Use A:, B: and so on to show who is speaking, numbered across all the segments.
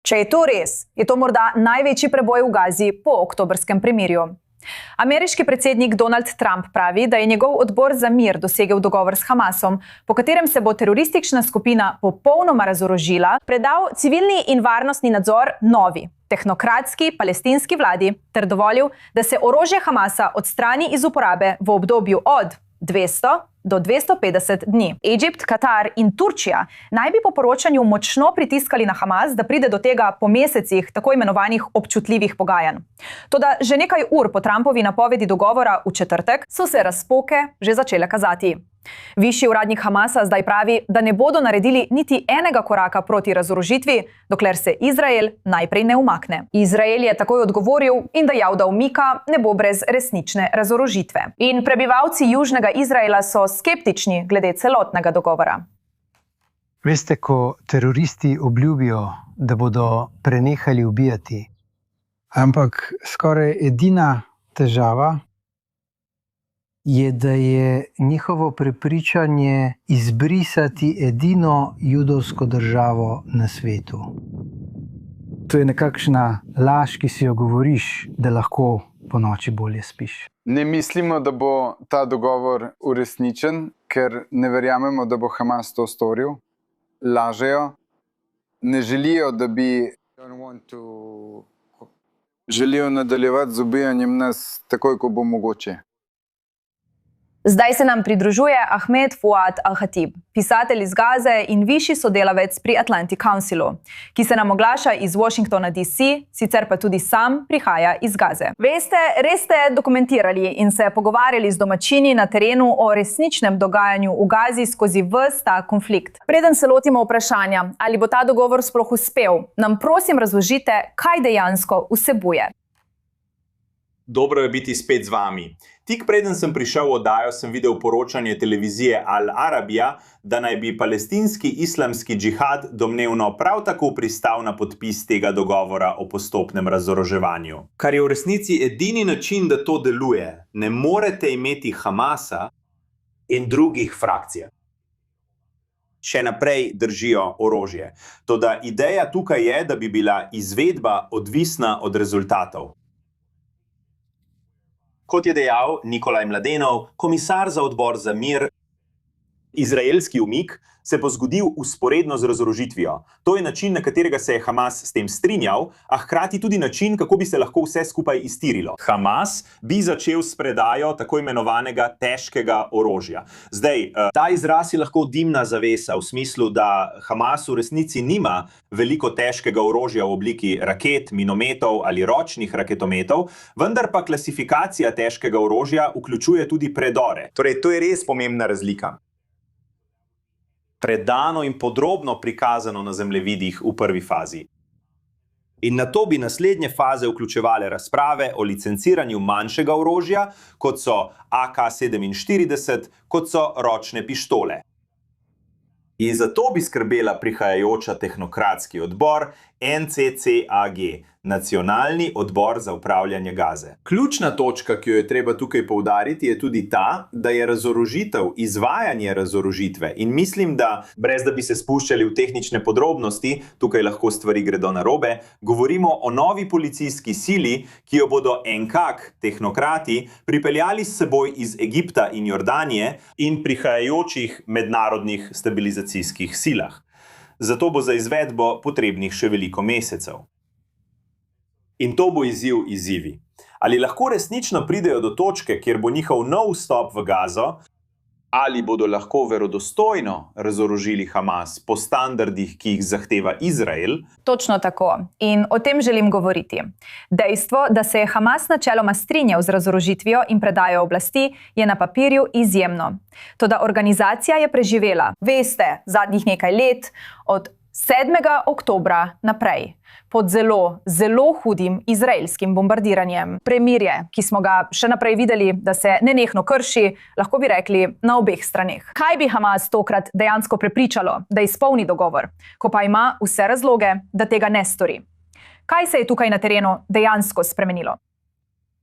A: Če je to res, je to morda največji preboj v Gazi po oktobrskem premirju. Ameriški predsednik Donald Trump pravi, da je njegov odbor za mir dosegel dogovor s Hamasom, po katerem se bo teroristična skupina popolnoma razorožila, predal civilni in varnostni nadzor novi, tehnokratski palestinski vladi ter dovolil, da se orožje Hamasa odstrani iz uporabe v obdobju od 200 do 250 dni. Egipt, Katar in Turčija naj bi po poročanju močno pritiskali na Hamas, da pride do tega po mesecih tako imenovanih občutljivih pogajanj. Toda že nekaj ur po Trumpovi napovedi dogovora v četrtek so se razpoke že začele kazati. Višji uradnik Hamasa zdaj pravi, da ne bodo naredili niti enega koraka proti razorožitvi, dokler se Izrael najprej ne umakne. Izrael je takoj odgovoril in dejal, da umika ne bo brez resnične razorožitve. In prebivalci južnega Izraela so skeptični glede celotnega dogovora.
B: Veste, ko teroristi obljubijo, da bodo prenehali ubijati, ampak skoraj edina težava je, da je njihovo prepričanje izbrisati edino judovsko državo na svetu. To je nekakšna laž, ki si jo govoriš, da lahko po noči bolje spiš.
C: Ne mislimo, da bo ta dogovor uresničen, ker ne verjamemo, da bo Hamas to storil. Lažejo. Ne želijo, da bi želijo nadaljevati z ubijanjem nas takoj, ko bo mogoče.
A: Zdaj se nam pridružuje Ahmed Fouad Al-Khatib, pisatelj iz Gaze in višji sodelavec pri Atlantic Councilu, ki se nam oglaša iz Washingtona DC, sicer pa tudi sam prihaja iz Gaze. Veste, res ste dokumentirali in se pogovarjali z domačini na terenu o resničnem dogajanju v Gazi skozi ves ta konflikt. Preden se lotimo vprašanja, ali bo ta dogovor sploh uspel, nam prosim razložite, kaj dejansko vsebuje.
D: Dobro je biti spet z vami. Tik preden sem prišel v oddajo, sem videl poročanje televizije Al Arabija, da naj bi palestinski islamski džihad domnevno prav tako pristal na podpis tega dogovora o postopnem razoroževanju. Kar je v resnici edini način, da to deluje. Ne morete imeti Hamasa in drugih frakcij. Še naprej držijo orožje. Toda ideja tukaj je, da bi bila izvedba odvisna od rezultatov. Kot je dejal Nikolaj Mladenov, komisar za odbor za mir, izraelski umik se bo zgodil vzporedno z razorožitvijo. To je način, na katerega se je Hamas s tem strinjal, a hkrati tudi način, kako bi se lahko vse skupaj iztirilo. Hamas bi začel s predajo tako imenovanega težkega orožja. Zdaj, ta izraz je lahko dimna zavesa v smislu, da Hamas v resnici nima veliko težkega orožja v obliki raket, minometov ali ročnih raketometov, vendar pa klasifikacija težkega orožja vključuje tudi predore. Torej, to je res pomembna razlika. Predano in podrobno prikazano na zemljevidih v prvi fazi. In nato bi naslednje faze vključevale razprave o licenciranju manjšega orožja, kot so AK-47, kot so ročne pištole. In zato bi skrbela prihajajoča tehnokratski odbor NCCAG, Nacionalni odbor za upravljanje Gaze. Ključna točka, ki jo je treba tukaj poudariti, je tudi ta, da je razorožitev, izvajanje razorožitve. In mislim, da, brez da bi se spuščali v tehnične podrobnosti, tukaj lahko stvari gredo narobe, govorimo o novi policijski sili, ki jo bodo enkak tehnokrati pripeljali s seboj iz Egipta in Jordanije in prihajajočih mednarodnih stabilizacijskih silah. Zato bo za izvedbo potrebnih še veliko mesecev. In to bo izzivi. Ali lahko resnično pridejo do točke, kjer bo njihov nov vstop v Gazo, ali bodo lahko verodostojno razorožili Hamas po standardih, ki jih zahteva Izrael?
A: Točno tako. In o tem želim govoriti. Dejstvo, da se je Hamas načeloma strinjal z razorožitvijo in predajo oblasti, je na papirju izjemno. Toda organizacija je preživela, veste, zadnjih nekaj let, od 7. oktobra naprej, pod zelo, zelo hudim izraelskim bombardiranjem. Premirje, ki smo ga še naprej videli, da se nenehno krši, lahko bi rekli na obeh straneh. Kaj bi Hamas tokrat dejansko prepričalo, da izpolni dogovor, ko pa ima vse razloge, da tega ne stori? Kaj se je tukaj na terenu dejansko spremenilo?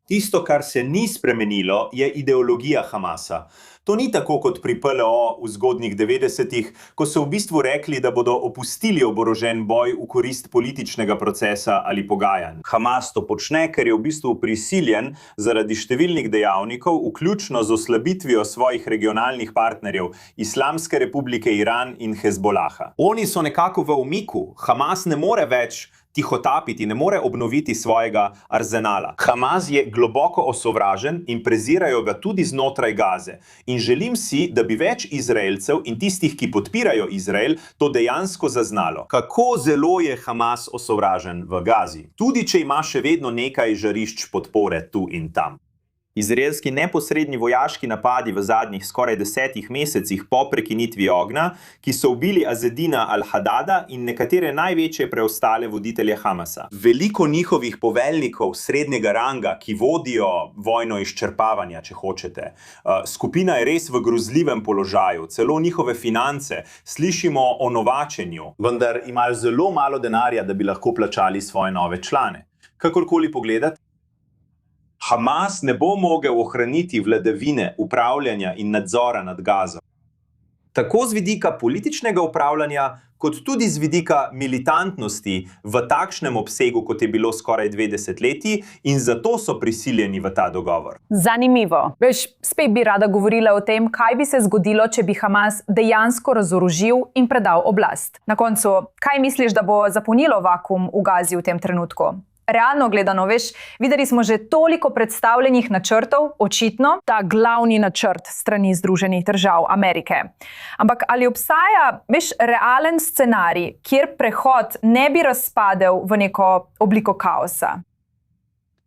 D: Tisto, kar se ni spremenilo, je ideologija Hamasa. To ni tako kot pri PLO v zgodnjih 90-ih, ko so v bistvu rekli, da bodo opustili oborožen boj v korist političnega procesa ali pogajanj. Hamas to počne, ker je v bistvu prisiljen zaradi številnih dejavnikov, vključno z oslabitvijo svojih regionalnih partnerjev, Islamske republike Iran in Hezbolaha. Oni so nekako v umiku. Hamas ne more več tihotapiti, ne more obnoviti svojega arzenala. Hamas je globoko osovražen in prezirajo ga tudi znotraj Gaze. In želim si, da bi več Izraelcev in tistih, ki podpirajo Izrael, to dejansko zaznalo. Kako zelo je Hamas osovražen v Gazi, tudi če ima še vedno nekaj žarišč podpore tu in tam. Izraelski neposredni vojaški napadi v zadnjih skoraj 10 mesecih po prekinitvi ognja, ki so ubili Azedina al-Hadada in nekatere največje preostale voditelje Hamasa. Veliko njihovih poveljnikov srednjega ranga, ki vodijo vojno izčrpavanja, če hočete. Skupina je res v grozljivem položaju, celo njihove finance slišimo o novačenju, vendar imajo zelo malo denarja, da bi lahko plačali svoje nove člane. Kakorkoli pogledati, Hamas ne bo mogel ohraniti vladavine, upravljanja in nadzora nad Gazo. Tako z vidika političnega upravljanja, kot tudi z vidika militantnosti v takšnem obsegu, kot je bilo skoraj 2 desetletji, in zato so prisiljeni v ta dogovor.
A: Zanimivo. Veš, spet bi rada govorila o tem, kaj bi se zgodilo, če bi Hamas dejansko razorožil in predal oblast. Na koncu, kaj misliš, da bo zapolnilo vakuum v Gazi v tem trenutku? Realno gledano, veš, videli smo že toliko predstavljenih načrtov, očitno ta glavni načrt strani Združenih držav Amerike. Ampak ali obstaja, veš, realen scenarij, kjer prehod ne bi razpadel v neko obliko kaosa?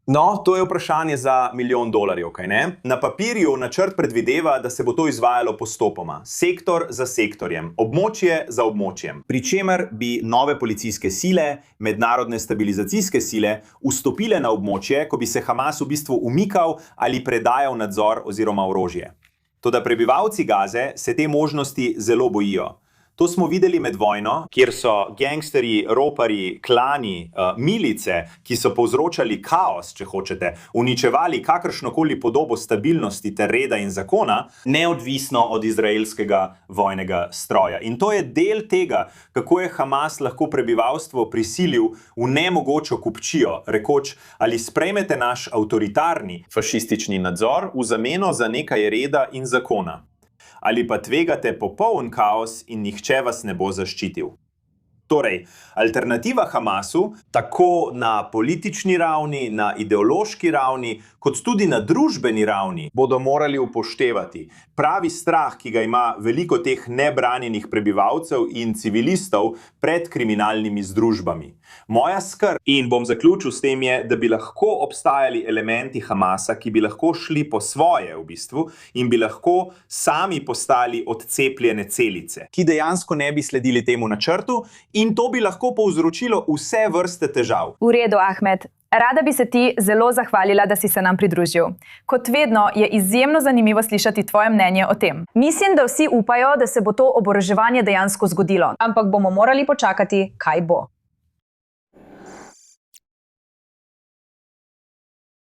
D: No, to je vprašanje za $1 milijon, kaj ne? Na papirju načrt predvideva, da se bo to izvajalo postopoma, sektor za sektorjem, območje za območjem, pri čemer bi nove policijske sile, mednarodne stabilizacijske sile vstopile na območje, ko bi se Hamas v bistvu umikal ali predajal nadzor oziroma orožje. Toda prebivalci Gaze se te možnosti zelo bojijo. To smo videli med vojno, kjer so gangsterji, roparji, klani, milice, ki so povzročali kaos, če hočete, uničevali kakršnokoli podobo stabilnosti ter reda in zakona, neodvisno od izraelskega vojnega stroja. In to je del tega, kako je Hamas lahko prebivalstvo prisilil v nemogočo kupčijo, rekoč, ali sprejmete naš avtoritarni fašistični nadzor v zameno za nekaj reda in zakona. Ali pa tvegate popoln kaos in nihče vas ne bo zaščitil. Torej, alternativa Hamasu, tako na politični ravni, na ideološki ravni, kot tudi na družbeni ravni, bodo morali upoštevati pravi strah, ki ga ima veliko teh nebranjenih prebivalcev in civilistov pred kriminalnimi združbami. Moja skrb, in bom zaključil s tem, je, da bi lahko obstajali elementi Hamasa, ki bi lahko šli po svoje v bistvu in bi lahko sami postali odcepljene celice, ki dejansko ne bi sledili temu načrtu, in to bi lahko povzročilo vse vrste težav.
A: V redu, Ahmed. Rada bi se ti zelo zahvalila, da si se nam pridružil. Kot vedno je izjemno zanimivo slišati tvoje mnenje o tem. Mislim, da vsi upajo, da se bo to oboroževanje dejansko zgodilo, ampak bomo morali počakati, kaj bo.